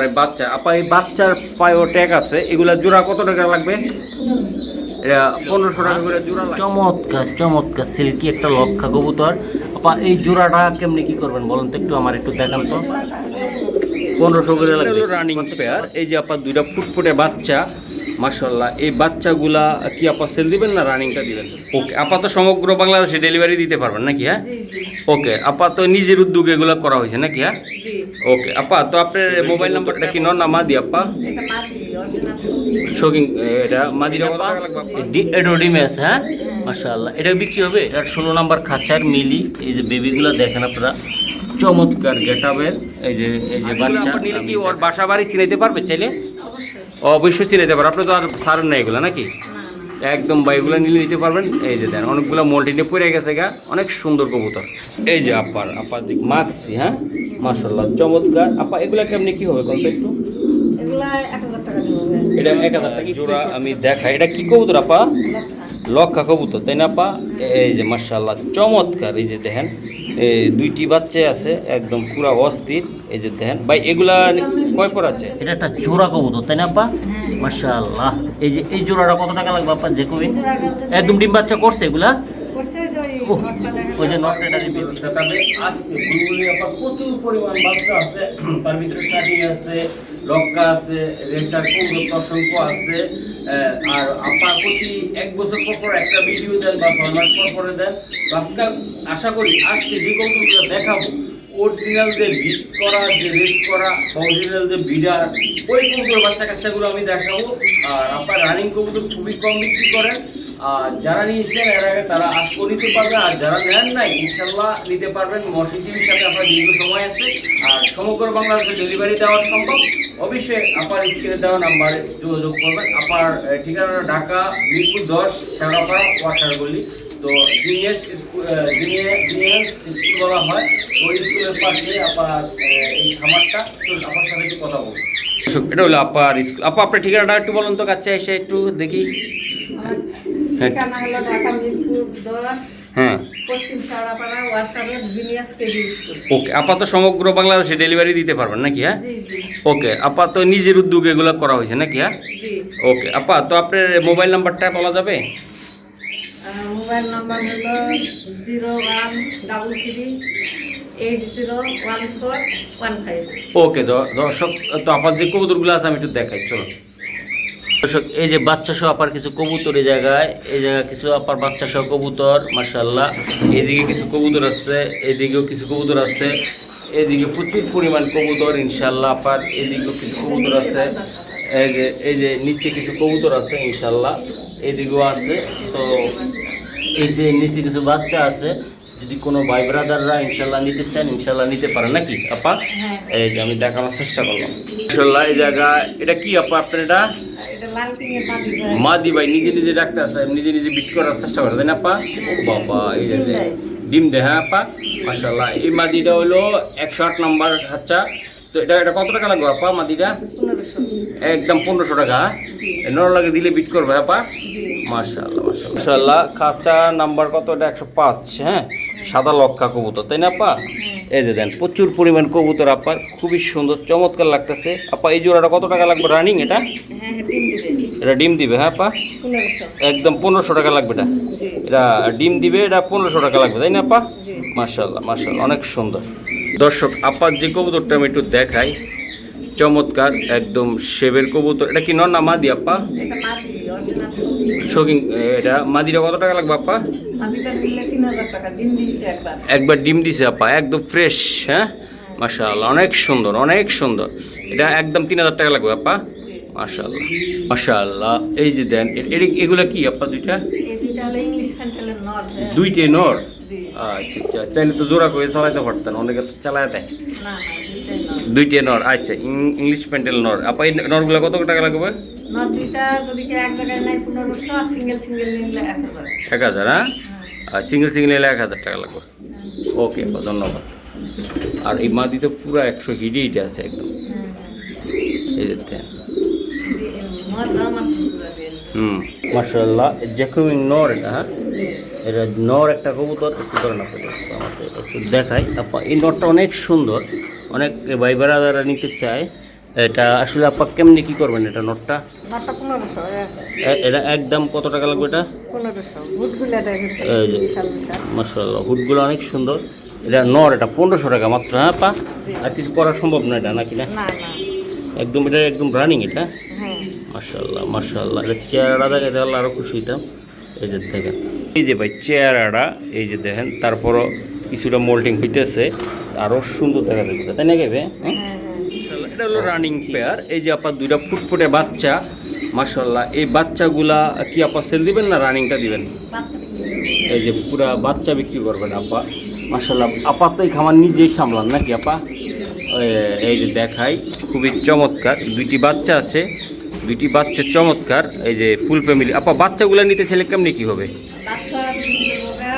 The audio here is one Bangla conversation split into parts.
আর এই বাচ্চা আপা, এই বাচ্চার পায়েও ট্যাগ আছে, এগুলা জোড়া কত টাকা লাগবে? এটা 1500 টাকা করে জোড়া। চমৎকার চমৎকার সিল্কি একটা লক্ষা কবুতর আপা। এই জোড়াটা কেমনি কি করবেন বলুন তো, একটু আমার একটু দেখান তো। 1500 করে লাগবে রানিং পেয়ার। এই যে আপা দুইটা ফুটফুটে বাচ্চা, মাশাআল্লাহ। এই বাচ্চাগুলা কি আপা সেল দিবেন না রানিংটা দিবেন? ওকে আপা, তো সমগ্র বাংলাদেশে ডেলিভারি দিতে পারবেন নাকি? হ্যাঁ ওকে আপা, তো নিজের উদ্যোগে এগুলো করা হয়েছে নাকি? হ্যাঁ ওকে আপা, তো আপনার মোবাইল নাম্বারটা কি নর না মাদি আপা? শোকিং এটা মাদিরা কত টাকা লাগবে আপা? এটা ডিমে আছে। হ্যাঁ মাশাআল্লাহ, এটা বিক্রি হবে। এটার 16 নাম্বার খাঁচার মিলি। এই যে বেবিগুলো দেখেন আপনারা, চমৎকার গেটআপের। এই যে বাচ্চা নিলে কি ওর বাসা বাড়ি চিনাইতে পারবে চাইলে? অবশ্যই চিনাইতে পারবে। আপনি তো আর সারেন না এগুলো নাকি? একদম বাইগুলো নিলে নিতে পারবেন। এই যে দেন অনেকগুলো মোল্টিনে পড়ে গেছে গা, অনেক সুন্দর কবুতর। এই যে আপার যে মাক্সি, হ্যাঁ মাশাআল্লাহ চমৎকার আপা। এগুলা কেমনি কি হবে বলতো একটু? এটা 1000 টাকা জোড়া আমি দেখাই। এটা কি কবুতর আপা? লক্ষা কবুতর তাই না আপা? এই যে মাশাআল্লাহ চমৎকার। এই যে দেখেন এই দুইটি বাচ্চা আছে, একদম পুরা অস্থির। এই যে দেখেন ভাই, এগুলা কয় পর আছে? এটা একটা জোড়া কবুতর তাই না আপা? মাশাআল্লাহ। এই যে এই জোড়াটা কত টাকা লাগবে আপা? যে কবি একদম ডিম বাচ্চা করছে এগুলা? ওই যে নটটা দিবে। তবে আজকে বুলবুলি আপা প্রচুর পরিমাণ বাচ্চা আছে, তার ভিতরে শাড়ি আছে, লক্কা আছে, রেসার কবুতর অসংখ্য আছে। আর আপা প্রতি 1 বছর পর একটা ভিডিও দেন বা 6 মাস পর দেন। আজকে আশা করি আজকে যে কবুতরগুলো দেখাবো অরিজিনাল যে বিট করা, যে রেস করা, অরিজিনাল যে বিডার, ওই কবুতর বাচ্চা কাচ্চাগুলো আমি দেখাবো। আর আপনার রানিং কবুতর খুবই কম বিক্রি করেন। আর যারা নিয়েছেন এর আগে তারা আজকে নিতে পারবে, আর যারা নেন নাই ইনশাল্লাহ নিতে পারবেন। মসজিদ টিভির সাথে আপনার দীর্ঘ সময় আছে, আর সমগ্র বাংলাদেশে ডেলিভারি দেওয়া সম্ভব। অবশ্যই আপনার স্ক্রিনে দেওয়া নাম্বারে যোগাযোগ করবেন। আপনার ঠিকানা ঢাকা মিরপুর 10 শেওড়াপাড়া ওয়াশারগলি। তো জিনিয়াস স্কুল বলা হয়, ওই স্কুলের পাশে আপনার এই খামারটা। তো আপনার সাথে একটু কথা বলবো। এটা হলো আপার স্কুল। আপা আপনার ঠিকানাটা একটু বলুন তো, কাছে এসে একটু দেখি। ঠিকানা হলো ঢাকা মিরপুর 10, হ্যাঁ পশ্চিম শেওড়াপাড়া ওয়াশারের জিনিয়াস কেজি স্কুল। ওকে আপা, তো সমগ্র বাংলাদেশে ডেলিভারি দিতে পারবেন নাকি? হ্যাঁ জি জি ওকে আপা, তো নিজের উদ্যোগে এগুলো করা হয়েছে নাকি? হ্যাঁ জি। ওকে আপা, তো আপনার মোবাইল নাম্বারটা বলা যাবে? মোবাইল নাম্বার হলো 0133801415। ওকে দর্শক, তো আপার যে কবুতরগুলো আছে আমি একটু দেখাই, চলো দর্শক। এই যে বাচ্চা সহ আপার কিছু কবুতর এই জায়গায় কিছু আপার বাচ্চা সহ কবুতর মাশাআল্লাহ। এইদিকে কিছু কবুতর আছে, এদিকেও কিছু কবুতর আছে, এদিকে প্রচুর পরিমাণ কবুতর ইনশাআল্লাহ আপার। এদিকেও কিছু কবুতর আছে, এই যে নিচে কিছু কবুতর আছে ইনশাআল্লাহ, এদিকেও আছে। তো এই যে নিচে কিছু বাচ্চা আছে, যদি কোনো ভাই ব্রাদাররা ইনশাল্লাহ নিতে চান ইনশাল্লাহ নিতে পারেন নাকি আপা? এই যে আমি দেখানোর চেষ্টা করলাম ইনশাল্লাহ। এই জায়গা এটা কি আপা আপনার? এটা মাদি ভাই, নিজে নিজে ডাক্তার সাহেব নিজে নিজে বিট করার চেষ্টা করে তাই না আপা? ও বাবা, এই যে ডিম দেয়। হ্যাঁ আপা মাশাল্লাহ। এই মাদিটা হলো 108 নাম্বার খাঁচা। তো এটা কত টাকা লাগবে আপা মাদিটা? 1500। একদম 1500 টাকা। নর লাগে দিলে বিট করবে আপা? মাশাআল্লাহ মাশাআল্লাহ মাশাআল্লাহ। খাঁচা নাম্বার কত? এটা 105। হ্যাঁ সাদা লক্ষা কবুতর তাই না আপা? এই যে দেন প্রচুর পরিমাণ কবুতর আপার, খুবই সুন্দর চমৎকার লাগতেছে আপা। এই জোড়াটা কত টাকা লাগবে রানিং? এটা এটা ডিম দিবে। হ্যাঁ আপা একদম 1500 টাকা লাগবে। এটা ডিম দিবে, এটা 1500 টাকা লাগবে তাই না আপা? মাশাআল্লাহ মাশাআল্লাহ অনেক সুন্দর। দর্শক আপার যে কবুতরটা আমি একটু দেখাই, চমৎকার একদম শেবের কবুতর। এটা কি নর না মাদি আপা? শোকিং এটা মাদিটা কত টাকা লাগবে আপা? একবার ডিম দিছে আপা, একদম ফ্রেশ। হ্যাঁ মাশাআল্লাহ অনেক সুন্দর অনেক সুন্দর। এটা একদম 3000 টাকা লাগবে আপা। মাশাআল্লাহ মাশাআল্লাহ। এই যে দেন এগুলা কি আপা? দুইটাই নর। আচ্ছা চাইলে তো জোড়া করে চালাইতে পারতেন, অনেকে তো চালায় দেয়। দুইটাই নর। আচ্ছা ইংলিশ প্যান্টেল নর আপা। এই নরগুলো কত টাকা লাগবে? 1000। হ্যাঁ আর সিঙ্গেল নিলে 1000 টাকা লাগবে। ওকে আপা ধন্যবাদ। আর এই মাদি তো পুরো 100 হিটে আছে একদম। এই যে মাশাআল্লাহ জ্যাকুইং নর এটা। হ্যাঁ এটা নর একটা কবুতর। একটু করে না আমাকে একটু দেখাই আপা। এই নরটা অনেক সুন্দর, অনেক ভাই বেড়াদারা নিতে চায়। এটা আসলে আপা কেমনি কি করবেন এটা নোটটা? নটটা 1500 এটা একদম কত টাকা লাগবে এটা? 1500 বুটগুলা দেখেন এই যে বিশাল বিশাল। মাশাআল্লাহ হুডগুলো অনেক সুন্দর। এটা নর, এটা 1500 টাকা মাত্র। হ্যাঁ পা, জি। আর কিছু করা সম্ভব না এটা নাকি না? না না, একদম এটা একদম রানিং এটা। হ্যাঁ মাশাআল্লাহ মাশাআল্লাহ। এটা চেহারাটা দেখে তাহলে আরও খুশি হইতাম। এই যে দেখেন, এই যে ভাই চেহারাটা এই যে দেখেন, তারপরও কিছুটা মোল্ডিং হইতেছে, আরও সুন্দর দেখা যাচ্ছে তাই না কেবে? হ্যাঁ হ্যাঁ। এটা হলো রানিং পেয়ার। এই যে আপা দুইটা ফুটফুটে বাচ্চা মাশাআল্লাহ। এই বাচ্চাগুলা কি আপা সেল দিবেন না রানিংটা দিবেন? বাচ্চা বিক্রি এই যে পুরা বাচ্চা বিক্রি করবেন আপা মাশাআল্লাহ। আপা তো এই খামার নিজেই সামলান নাকি আপা? এই যে দেখাই, খুবই চমৎকার। দুইটি বাচ্চা আছে, দুইটি বাচ্চা চমৎকার। এই যে ফুল ফ্যামিলি। আপা বাচ্চাগুলো নিতে ছেলে কেমনি কি হবে? বাচ্চা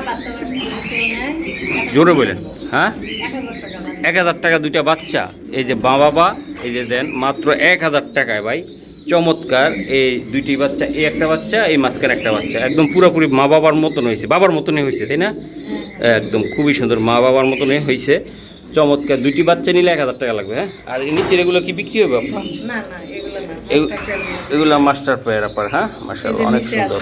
বাচ্চা জোরে বলেন। হ্যাঁ 1000 টাকা 1000 টাকা দুইটা বাচ্চা। এই যে বাবা এই যে দেন মাত্র 1000 টাকায় ভাই, চমৎকার। এই দুইটি বাচ্চা, এই একটা বাচ্চা, এই মাঝখানে একটা বাচ্চা, একদম পুরোপুরি মা বাবার মতন হয়েছে, বাবার মতনই হয়েছে তাই না? একদম খুবই সুন্দর, মা বাবার মতনই হয়েছে, চমৎকার। দুইটি বাচ্চা নিলে 1000 টাকা লাগবে। হ্যাঁ, আর এই নিচের এগুলো কি বিক্রি হবে আপা? না না, এগুলো না, এগুলো মাস্টার পেয়ার আপার। হ্যাঁ মাশাআল্লাহ অনেক সুন্দর।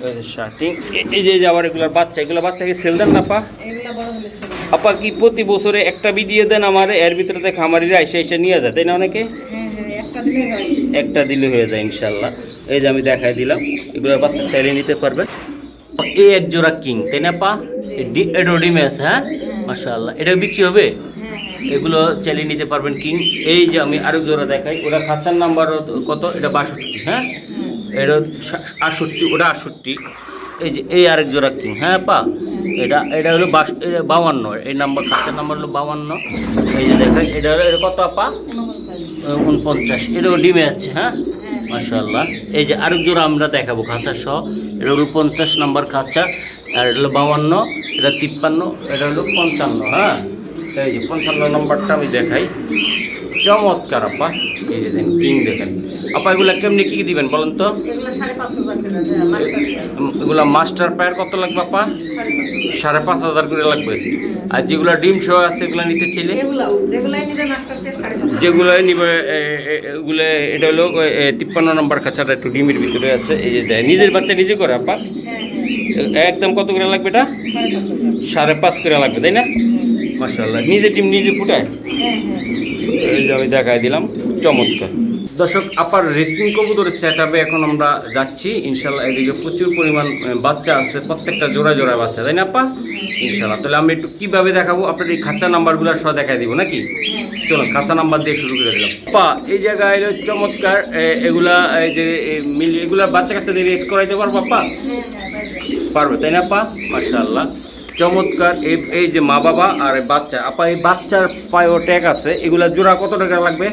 এই যে শার্টিং, এই যে আবার এগুলোর বাচ্চা, এগুলো বাচ্চাকে সেল দেন না আপা? এগুলো বড় হলে সেল। আপা কি প্রতি বছরে একটা ভিডিও দেন আমার, এর ভিতরে তো খামারিরা এসে নিয়ে যায় তাই না অনেকে? হ্যাঁ হ্যাঁ, একটা দিলে হয়। একটা দিলে হয়ে যায় ইনশাল্লাহ। এই যে আমি দেখাই দিলাম, এগুলো বাচ্চা চাইলে নিতে পারবেন। এই এক জোড়া কিং তাই না পা? এটা ডিমে আছে। হ্যাঁ মাশাআল্লাহ, এটা বিক্রি হবে? হ্যাঁ হ্যাঁ, এগুলো চাইলে নিতে পারবেন কিং। এই যে আমি আরেক জোড়া দেখাই, ওটা খাঁচার নাম্বার কত? এটা 62। হ্যাঁ এটা 68, ওটা 68। এই যে এই আরেক জোড়া কিং। হ্যাঁ পা, এটা এটা হলো 52, এই নাম্বার খাঁচার নাম্বার হলো 52। এই যে দেখাই, এটা হলো, এটা কত আপা? 49। এটাও ডিমে আছে। হ্যাঁ মাশাআল্লাহ। এই যে আরেক জোড়া আমরা দেখাবো খাঁচা সহ, এটা হলো 50 নম্বর খাঁচা, আর এটা হলো 52, এটা 53, এটা হলো 55। হ্যাঁ এই যে 55 নম্বরটা আমি দেখাই, চমৎকার আপা। এই যে দেখেন কিং দেখেন আপা। এগুলা কেমনি কি দিবেন বলেন তো? এগুলো 5500 করে মাস্টার পেয়ার। এগুলা মাস্টার পেয়ার কত লাগবে আপা? 5500। 5500 করে লাগবে। আর যেগুলা ডিম সহ আছে এগুলা নিতে চাইলে? যেগুলাই নিবে মাস্টার পেয়ার 5500। যেগুলো নিবে এগুলো, এটা হলো 53 নম্বর খাঁচাটা, একটু ডিমের ভিতরে আছে। এই যে দেয়, নিজের বাচ্চা নিজে করে আপা। হ্যাঁ হ্যাঁ, একদম কত করে লাগবে এটা? 5500। 5.5 করে লাগবে তাই না? মাশাআল্লাহ, নিজে ডিম নিজে ফুটায়। হ্যাঁ হ্যাঁ, এই যে আমি দেখাই দিলাম, চমৎকার। দর্শক আপার রেসিং কবুতরের সেট আপে এখন আমরা যাচ্ছি ইনশাল্লাহ। এদিকে প্রচুর পরিমাণ বাচ্চা আছে, প্রত্যেকটা জোড়া জোড়া বাচ্চা তাই না আপা? ইনশাল্লাহ। তাহলে আমি একটু কীভাবে দেখাবো, আপনার এই খাঁচা নাম্বারগুলো সহ দেখাই দিব নাকি? চলুন খাঁচা নাম্বার দিয়ে শুরু করে দিলাম। আপা এই জায়গায় হলো চমৎকার এগুলা, এই যে এগুলা বাচ্চা কাচ্চাদের রেস করাইতে পারবো আপা? পারবে তাই না আপা? মাশাআল্লাহ চমৎকার। এই যে মা বাবা আর বাচ্চা আপা, এই বাচ্চার পায়েও ট্যাগ আছে। এগুলা জোড়া কত টাকা লাগবে?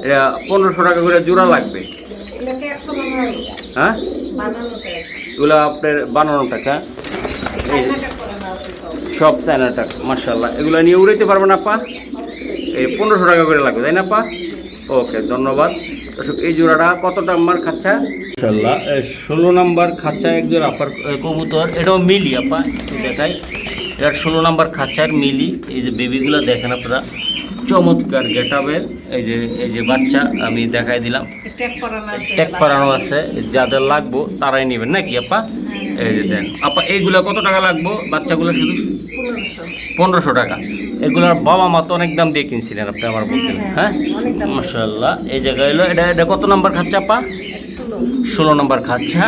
এটা 1500 টাকা করে জোড়া লাগবে। এগুলোকে 100 টাকা হ্যাঁ বানানো টাকা। এগুলো আপনার 52 টাকা। এই টাকা করে না আছে সব। সব 4 টাকা মাশাআল্লাহ। এগুলো নিয়ে উড়াইতে পারবেন আপা? এই 1500 টাকা করে লাগবে তাই না আপা? ওকে ধন্যবাদ। দর্শক এই জোড়াটা কত নাম্বার খাঁচা? মাশাআল্লাহ 16 নাম্বার খাঁচা এক জোড়া আপার কবুতর। এটাও মিলি আপা, দেখাই। এটা 16 নাম্বার খাঁচার মিলি। এই যে বেবিগুলো দেখেন আপনারা, চমৎকার গেটাবের। এই যে বাচ্চা আমি দেখাই দিলাম, ট্যাগ করানো আছে। ট্যাগ করানো আছে। যাদের লাগবো তারাই নেবেন নাকি আপা? এই যে দেন আপা, এইগুলা কত টাকা লাগবো বাচ্চাগুলো? শুধু 1500 টাকা। এগুলার বাবা মা তো অনেক দাম দিয়ে কিনছিলেন আপনি আমার বলছেন। হ্যাঁ মাশাআল্লাহ। এই জায়গায় এলো, এটা কত নাম্বার খাচ্ছা আপা? 16 নম্বর খাচ্ছা।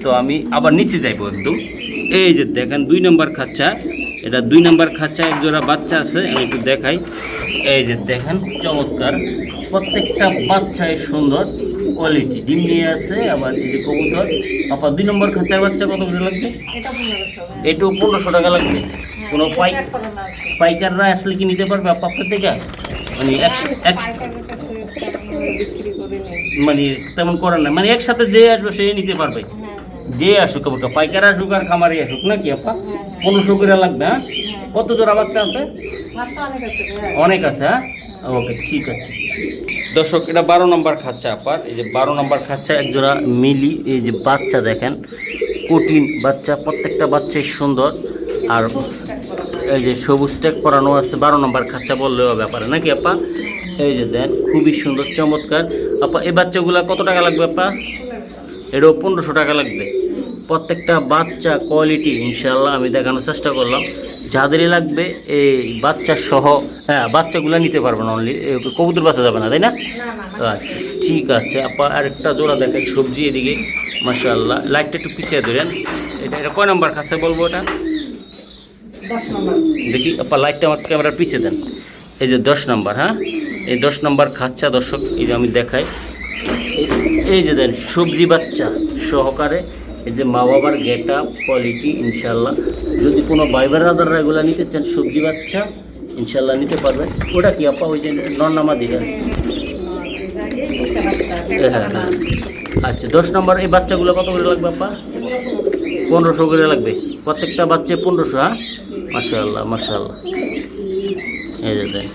তো আমি আবার নিচে যাইবো একদম। এই যে দেখেন 2 নম্বর খাচ্ছা, এটা 2 নম্বর খাচ্ছা, এক জোড়া বাচ্চা আছে, আমি একটু দেখাই। এই যে দেখেন চমৎকার, প্রত্যেকটা বাচ্চাই সুন্দর কোয়ালিটি, ডিম নিয়ে আছে। আবার এই যে কবুতর আপা 2 নম্বর খাঁচার বাচ্চা কত করে লাগবে? এটা 1500। এটাও 1500 টাকা লাগবে। কোনো ট্যাগ করানো আছে। পাইকাররা আসলে কি নিতে পারবে আপা আপনার থেকে? মানে পাইকারের কাছে বিক্রি করে নেই। মানে তেমন করেন না, মানে একসাথে যে আসবে সে নিতে পারবে। যে আসুক আমাকে, পাইকার আসুক আর খামারি আসুক নাকি আপা? 1500 করে লাগবে। হ্যাঁ কত জোড়া বাচ্চা আছে? বাচ্চা অনেক আছে। অনেক আছে। হ্যাঁ ওকে ঠিক আছে। দর্শক এটা 12 নম্বর খাচ্চা আপার। এই যে 12 নম্বর খাচ্চা, এক জোড়া মিলি। এই যে বাচ্চা দেখেন, কঠিন বাচ্চা, প্রত্যেকটা বাচ্চাই সুন্দর। আর এই যে সবুজ ট্যাগ পরানো আছে। 12 নম্বর খাচ্চা বললেও ব্যাপারে নাকি আপা? এই যে দেন খুবই সুন্দর চমৎকার। আপা এই বাচ্চাগুলা কত টাকা লাগবে আপা? এটাও 1500 টাকা লাগবে। প্রত্যেকটা বাচ্চা কোয়ালিটি ইনশাল্লাহ আমি দেখানোর চেষ্টা করলাম। যাদেরই লাগবে এই বাচ্চা সহ, হ্যাঁ বাচ্চাগুলো নিতে পারবেন, অনলি কবুতর বাচ্চা যাবে না, তাই না? আচ্ছা ঠিক আছে আপা। আরেকটা জোড়া দেখাই সবজি এদিকে, মাশাআল্লাহ। লাইটটা একটু পিছিয়ে ধরেন। এটা কয় নাম্বার খাচ্ছে বলবো? এটা 10 নম্বর। দেখি আপা, লাইটটা আমার ক্যামেরার পিছিয়ে দেন। এই যে 10 নাম্বার, হ্যাঁ এই 10 নাম্বার খাচ্ছা দর্শক। এই যে আমি দেখাই, এই যে দেন সবজি বাচ্চা সহকারে। এই যে মা বাবার গেট আপ কোয়ালিটি ইনশাল্লাহ। যদি কোনো ভাইবার রাদাররা এগুলো নিতে চান সবজি বাচ্চা ইনশাল্লাহ নিতে পারবেন। ওটা কি আপা? ওই যে নর্নামা দিঘা। হ্যাঁ হ্যাঁ আচ্ছা 10 নম্বর। এই বাচ্চাগুলো কত করে লাগবে আপা? 1500 করে লাগবে। প্রত্যেকটা বাচ্চা 1500, হ্যাঁ মাশাআল্লাহ মাশাআল্লাহ। এই যে দেন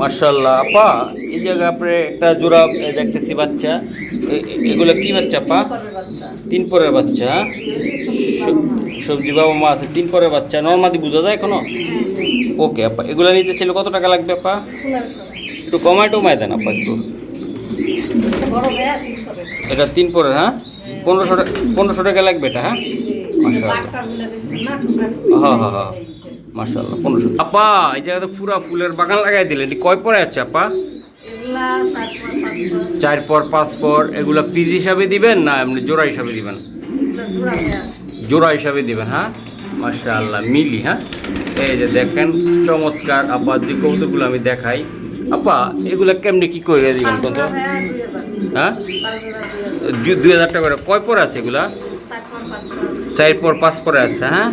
মাশাআল্লাহ আপা। এই জায়গায় আপনি একটা জোড়া দেখতেছি বাচ্চা। এগুলো কি বাচ্চা আপা? 3 পরের বাচ্চা। সবজি বাবা মা আছে, 3 পরের বাচ্চা। নর্মাদি বোঝা যায় এখনো? ওকে আপা, এগুলো নিতে ছিল কত টাকা লাগবে আপা? একটু কমায় টমায় দেন আপা একটু। এটা 3 পরের, হ্যাঁ 1500 টাকা লাগবে এটা, হ্যাঁ মাশাআল্লাহ। হ্যাঁ হ্যাঁ হ্যাঁ মাশাআল্লাহ 1500। আপা এই জায়গাতে পুরা ফুলের বাগান লাগাই দিলেন। কয় পরে আছে আপা? 4 পর 5 পর। এগুলা পিস হিসাবে দিবেন না এমনি জোড়া হিসাবে দিবেন? জোড়া হিসাবে দিবেন, হ্যাঁ মাশাআল্লাহ মিলি। হ্যাঁ এই যে দেখেন চমৎকার আপা যে কবুতরগুলো আমি দেখাই। আপা এগুলা কেমনি কি করে দিবেন কত? হ্যাঁ 2000 টাকা করে। কয় পর আছে এগুলা? 4 পর 5 পরে আছে, হ্যাঁ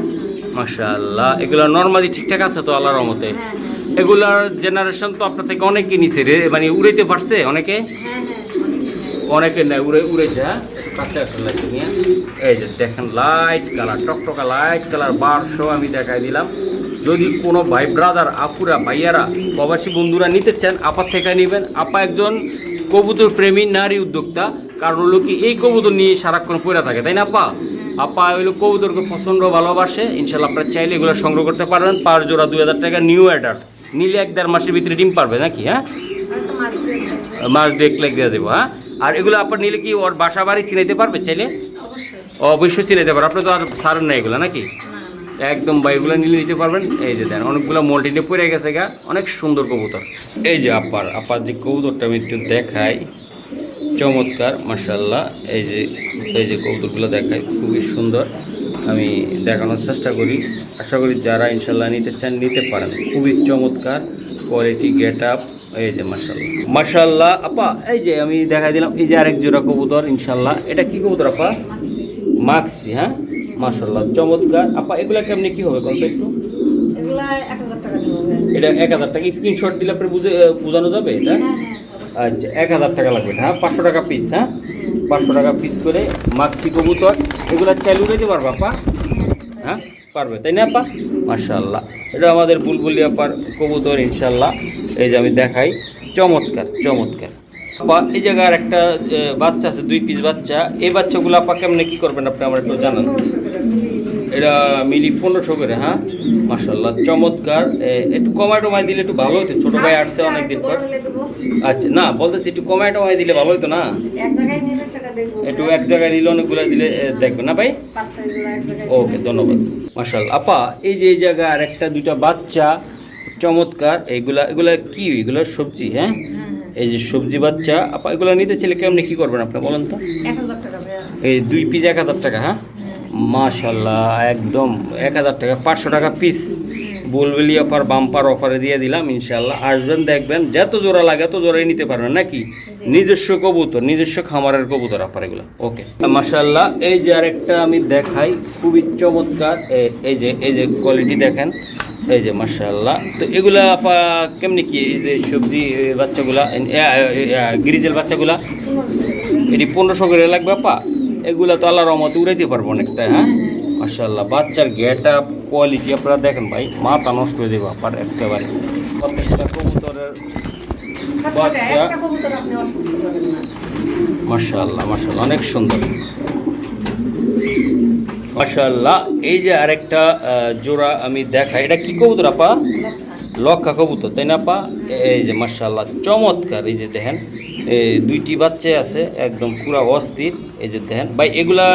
মাশাআল্লাহ। এগুলা নরমালি ঠিকঠাক আছে তো আল্লাহর রহমতে? এগুলার জেনারেশন তো আপনার থেকে অনেকে নিছে রে, মানে উড়াইতে পারছে অনেকে? অনেকে না উড়েছে, হ্যাঁ কাছে আসলে নিয়ে। এই যে দেখেন লাইট কালার, টকটকা লাইট কালার 1200 আমি দেখাই দিলাম। যদি কোনো ভাই ব্রাদার আপুরা ভাইয়ারা প্রবাসী বন্ধুরা নিতে চান আপার থেকে নেবেন। আপা একজন কবুতর প্রেমী নারী উদ্যোক্তা। কারণ হলো কি এই কবুতর নিয়ে সারাক্ষণ পড়ে থাকে, তাই না আপা? আপা হইলো কবুতরকে প্রচণ্ড ভালোবাসে। ইনশাল্লাহ আপনারা চাইলে এগুলো সংগ্রহ করতে পারবেন। পার জোড়া 2000 টাকা। নিউ অ্যাডাল্ট নিলে 1-1.5 মাসের ভিতরে ডিম পারবে নাকি? হ্যাঁ মাস 2 লাখ দিয়ে দেবো। হ্যাঁ আর এগুলো আপনার নিলে কি ওর বাসা বাড়ি চিনাইতে পারবে চাইলে? অবশ্যই চিনাইতে পারবে। আপনি তো আর সারেন না এগুলো নাকি? একদম বা এগুলো নিলে নিতে পারবেন। এই যে দেন অনেকগুলো মোল্টিনে পড়ে গেছে গা, অনেক সুন্দর কবুতর। এই যে আপার যে কবুতরটা আমি একটু দেখাই, চমৎকার মাশাআল্লাহ। এই যে কবুতরগুলো দেখাই খুবই সুন্দর। আমি দেখানোর চেষ্টা করি। আশা করি যারা ইনশাল্লাহ নিতে চান নিতে পারেন। খুবই চমৎকার কোয়ালিটি গেট আপ। এই যে মাশাআল্লাহ মাশাআল্লাহ আপা। এই যে আমি দেখাই দিলাম এই যে আরেক জোড়া কবুতর ইনশাল্লাহ। এটা কি কবুতর আপা? মাক্সি, হ্যাঁ মাশাআল্লাহ চমৎকার। আপা এগুলা কেমনি কি হবে বলতো একটু? এটা 1000 টাকা। স্ক্রিনশট দিলে আপনি বোঝানো যাবে এটা? আচ্ছা 1000 টাকা লাগবে, হ্যাঁ 500 টাকা পিস। হ্যাঁ 500 টাকা পিস করে মাক্সি কবুতর। এগুলা চালু দিতে পারবে আপা? হ্যাঁ পারবে, তাই না আপা? মাশাআল্লাহ। এটা আমাদের বুলবুলি আপার কবুতর ইনশাল্লাহ। এই যে আমি দেখাই চমৎকার চমৎকার। আপা এই জায়গার একটা বাচ্চা আছে, 2 পিস বাচ্চা। এই বাচ্চাগুলো আপা কেমনে কি করবেন আপনি আমার একটু জানান। এটা মিলি 1500 করে। হ্যাঁ মাশাআল্লাহ চমৎকার। একটু কমায় দিলে একটু ভালো হতো। ছোট ভাই আসছে অনেকদিন পর। আচ্ছা না বলতেছি একটু কমায় দিলে ভালো হতো না? একটু এক জায়গায় দিলে অনেকগুলো দিলে দেখবেন না ভাই? ওকে ধন্যবাদ মাশাআল্লাহ। আপা এই যে এই জায়গায় আর একটা 2টা বাচ্চা চমৎকার। এগুলা কি? এগুলা সবজি, হ্যাঁ এই যে সবজি বাচ্চা। আপা এগুলো নিতে চাইলে কেমনি কি করবেন আপনি বলেন তো? 1000 টাকা। এই 2 পিস 1000 টাকা। হ্যাঁ মাশাআল্লাহ একদম 1000 টাকা। 500 টাকা পিস বুলবুলি অফার বাম্পার অফারে দিয়ে দিলাম ইনশাআল্লাহ। আসবেন দেখবেন যত জোড়া লাগে তত জোড়াই নিতে পারবেন নাকি? নিজস্ব কবুতর, নিজস্ব খামারের কবুতর আপার এগুলো। ওকে মাশাআল্লাহ। এই যে আরেকটা আমি দেখাই খুবই চমৎকার। এই যে কোয়ালিটি দেখেন। এই যে মাশাআল্লাহ। তো এগুলা আপা কেমনি কি? এই যে সবজি বাচ্চাগুলা গ্রিজেল বাচ্চাগুলা এটি 1500 করে লাগবে আপা? এগুলা তো আল্লাহর রহমতে উড়াইতে পারবো অনেকটা। হ্যাঁ মাশাআল্লাহ। বাচ্চার গেট আপ কোয়ালিটি আপনারা দেখেন ভাই, মাথা নষ্ট হয়ে যাবে আপনার একেবারে। প্রত্যেকটা কবুতরের বাচ্চা মাশাআল্লাহ মাশাআল্লাহ অনেক সুন্দর মাশাআল্লাহ। এই যে আরেকটা জোড়া আমি দেখাই। এটা কি কবুতর আপা? লক্ষা কবুতর, তাই না আপা? এই যে মাশাআল্লাহ চমৎকার, এই যে দেখেন দুইটি বাচ্চা আছে একদম পুরা অস্থির। এই যে দেখেন ভাই, এগুলা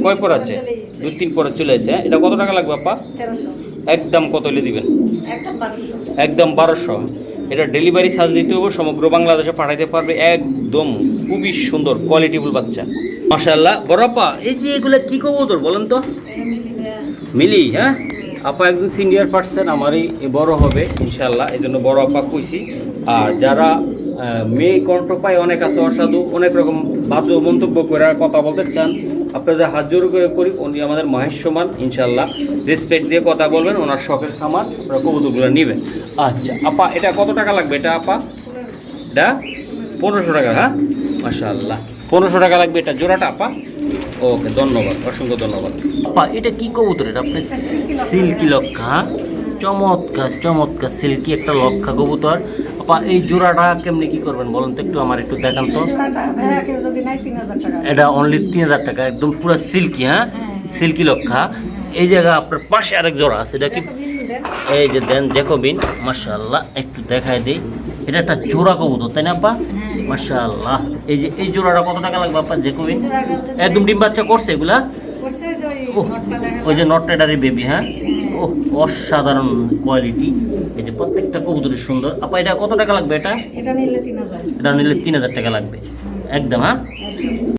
কয় পর আছে? 2-3 পরে চলে আছে। এটা কত টাকা লাগবে আপা? 1300, একদম কত হলে দিবেন? একদম 1200। একদম 1200। এটা ডেলিভারি চার্জ দিতে হবে, সমগ্র বাংলাদেশে পাঠাইতে পারবে। একদম খুবই সুন্দর কোয়ালিটিফুল বাচ্চা মাশাআল্লাহ। বড় আপা, এই যে এগুলা কি কবুতর বলেন তো? মিলি, হ্যাঁ আপা একজন সিনিয়র পার্সন, আমারই বড় হবে ইনশাল্লাহ, এই জন্য বড় আপা কইছি। আর যারা মেয়ে কণ্ঠ পায় অনেক আছে অসাধু, অনেক রকম বাধ্য মন্তব্য করে কথা বলতে চান, আপনাদের হাত জোর করে করি, উনি আমাদের মহেশ সমান ইনশাল্লাহ, রেসপেক্ট দিয়ে কথা বলবেন। ওনার শখের খামার, ওরা কবুতরগুলো নেবেন। আচ্ছা আপা, এটা কত টাকা লাগবে এটা আপা? এটা 1500 টাকা, হ্যাঁ মাশাআল্লাহ 1500 টাকা লাগবে এটা জোড়াটা আপা। ওকে, ধন্যবাদ, অসংখ্য ধন্যবাদ আপা। এটা কি কবুতর? এটা আপনি সিল্কি লক্ষা, চমৎকার চমৎকার সিল্কি একটা লক্ষা কবুতর আপা। এই জোড়াটা কেমনি কি করবেন বলেন তো, একটু আমার একটু দেখান তো। জোড়াটা ভাইয়া কেউ যদি নাই 3000 টাকা। এটা অনলি 3000 টাকা, একদম পুরো সিল্কি, হ্যাঁ সিল্কি লক্ষা। এই জায়গা আপনার পাশে আরেক জোড়া আছে, এটা কি? এই যে দেন জ্যাকোবিন, মাশাআল্লাহ একটু দেখায় দিই। এটা একটা জোড়া কবুতর, তাই না আপা? মাশাআল্লাহ। এই যে এই জোড়াটা কত টাকা লাগবে আপা জ্যাকোবিন? একদম ডিম বাচ্চা করছে এগুলা? করছে যে ওহ, ওই যে নটটারি বেবি, হ্যাঁ ও অসাধারণ কোয়ালিটি। এই যে প্রত্যেকটা কবুতরই সুন্দর আপা। এটা কত টাকা লাগবে এটা? এটা নিলে 3000। এটা নিলে 3000 টাকা লাগবে একদম, হ্যাঁ